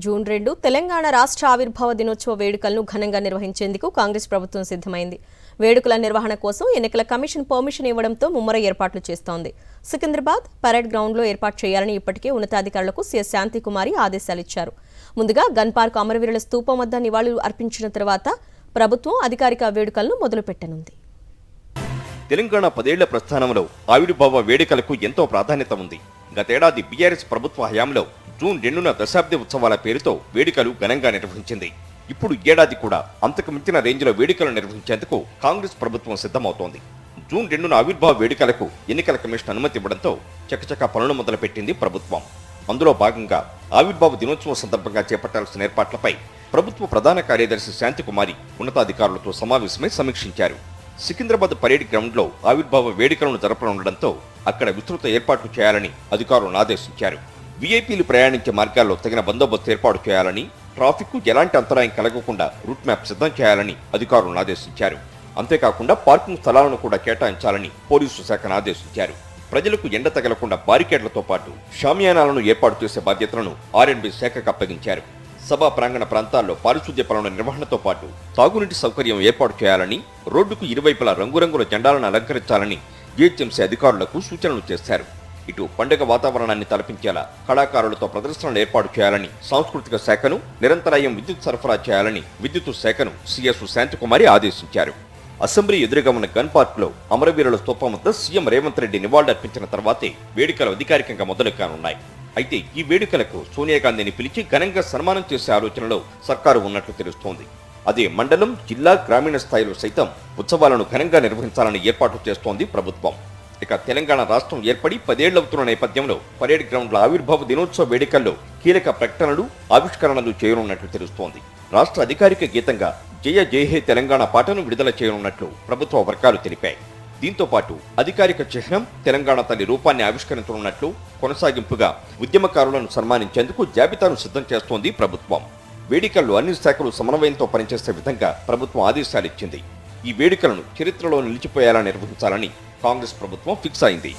June 2 Telangana రాష్ట్ర ఆవిర్భావ దినోత్సవ వేడుకలను ఘనంగా నిర్వహించేందుకు కాంగ్రెస్ ప్రభుత్వం సిద్ధమైంది. వేడుకల నిర్వహణ కోసం ఎన్నికల కమిషన్ పర్మిషన్ ఇవ్వడంతో ముమ్మర ఏర్పాట్లు చేస్తోంది. సికింద్రాబాద్ పరేడ్ గ్రౌండ్లో ఏర్పాటు చేయాలని ఇప్పటికే ఉన్నతాధికారులకు సీఎస్ శాంతికుమారి ఆదేశాలు ఇచ్చారు. ముందుగా గన్ పార్క్ అమరవీరుల స్తూపం వద్ద నివాళులు అర్పించిన తర్వాత ప్రభుత్వం అధికారిక వేడుకలను మొదలుపెట్టనుంది. తెలంగాణ 10 ఏళ్ల ప్రస్థానంలో ఆవిర్భావ వేడుకలకు ఎంతో ప్రాధాన్యత ఉంది. గతేడాది బీఆర్ఎస్ ప్రభుత్వ హయాంలో జూన్ 2న దశాబ్ది ఉత్సవాల పేరుతో వేడుకలు ఘనంగా నిర్వహించింది. ఇప్పుడు ఏడాది కూడా అంతకు మించిన రేంజ్లో వేడుకలు నిర్వహించేందుకు కాంగ్రెస్ ప్రభుత్వం సిద్ధమవుతోంది. జూన్ 2న ఆవిర్భావ వేడుకలకు ఎన్నికల కమిషన్ అనుమతి ఇవ్వడంతో చకచకా పనులు మొదలుపెట్టింది ప్రభుత్వం. అందులో భాగంగా ఆవిర్భావ దినోత్సవం సందర్భంగా చేపట్టాల్సిన ఏర్పాట్లపై ప్రభుత్వ ప్రధాన కార్యదర్శి శాంతికుమారి ఉన్నతాధికారులతో సమావేశమై సమీక్షించారు. సికింద్రాబాద్ పరేడ్ గ్రౌండ్లో ఆవిర్భావ వేడుకలను జరపనుండడంతో అక్కడ విస్తృత ఏర్పాట్లు చేయాలని అధికారులను ఆదేశించారు. వీఐపీలు ప్రయాణించే మార్గాల్లో తగిన బందోబస్తు ఏర్పాటు చేయాలని, ట్రాఫిక్ ఎలాంటి అంతరాయం కలగకుండా రూట్ మ్యాప్ సిద్ధం చేయాలని అధికారులను ఆదేశించారు. అంతేకాకుండా పార్కింగ్ స్థలాలను కూడా కేటాయించాలని పోలీసు శాఖను ఆదేశించారు. ప్రజలకు ఎండ తగలకుండా బారికేడ్లతో పాటు షామియానాలను ఏర్పాటు చేసే బాధ్యతలను ఆర్ఎండ్బీ శాఖకు అప్పగించారు. సభా ప్రాంగణ ప్రాంతాల్లో పారిశుద్ధ్య పనుల నిర్వహణతో పాటు తాగునీటి సౌకర్యం ఏర్పాటు చేయాలని, రోడ్డుకు ఇరువైపులా రంగురంగుల జెండాలను అలంకరించాలని జీహెచ్ఎంసీ అధికారులకు సూచనలు చేశారు. ఇటు పండుగ వాతావరణాన్ని తలపించేలా కళాకారులతో ప్రదర్శనలు ఏర్పాటు చేయాలని సాంస్కృతిక శాఖను, నిరంతరాయం విద్యుత్ సరఫరా చేయాలని విద్యుత్ శాఖను సీఎస్ శాంతికుమారి ఆదేశించారు. అసెంబ్లీ ఎదురుగా ఉన్న గన్ పార్క్ లో అమరవీరుల స్తూపం వద్ద సీఎం రేవంత్ రెడ్డి నివాళులర్పించిన తర్వాతే వేడుకలు అధికారికంగా మొదలు కానున్నాయి. అయితే ఈ వేడుకలకు సోనియా గాంధీని పిలిచి ఘనంగా సన్మానం చేసే ఆలోచనలో సర్కారు ఉన్నట్లు తెలుస్తోంది. అదే మండలం, జిల్లా, గ్రామీణ స్థాయిలో సైతం ఉత్సవాలను ఘనంగా నిర్వహించాలని ఏర్పాట్లు చేస్తోంది ప్రభుత్వం. ఇక తెలంగాణ రాష్ట్రం ఏర్పడి 10 ఏళ్లవుతున్న నేపథ్యంలో పరేడ్ గ్రౌండ్ల ఆవిర్భావ దినోత్సవ వేడుకల్లో కీలక ప్రకటనలు, ఆవిష్కరణలు చేయనున్నట్లు తెలుస్తోంది. రాష్ట్ర అధికారిక గీతంగా జయ జయ హే తెలంగాణ పాటను విడుదల చేయనున్నట్లు ప్రభుత్వ వర్గాలు తెలిపాయి. దీంతో పాటు అధికారిక చిహ్నం తెలంగాణ తల్లి రూపాన్ని ఆవిష్కరించనున్నట్లు, కొనసాగింపుగా ఉద్యమకారులను సన్మానించేందుకు జాబితాను సిద్ధం చేస్తోంది ప్రభుత్వం. వేడుకల్లో అన్ని శాఖలు సమన్వయంతో పనిచేసే విధంగా ప్రభుత్వం ఆదేశాలిచ్చింది. ఈ వేడుకలను చరిత్రలో నిలిచిపోయేలా నిర్వహించాలని కాంగ్రెస్ ప్రభుత్వం ఫిక్స్ అయింది.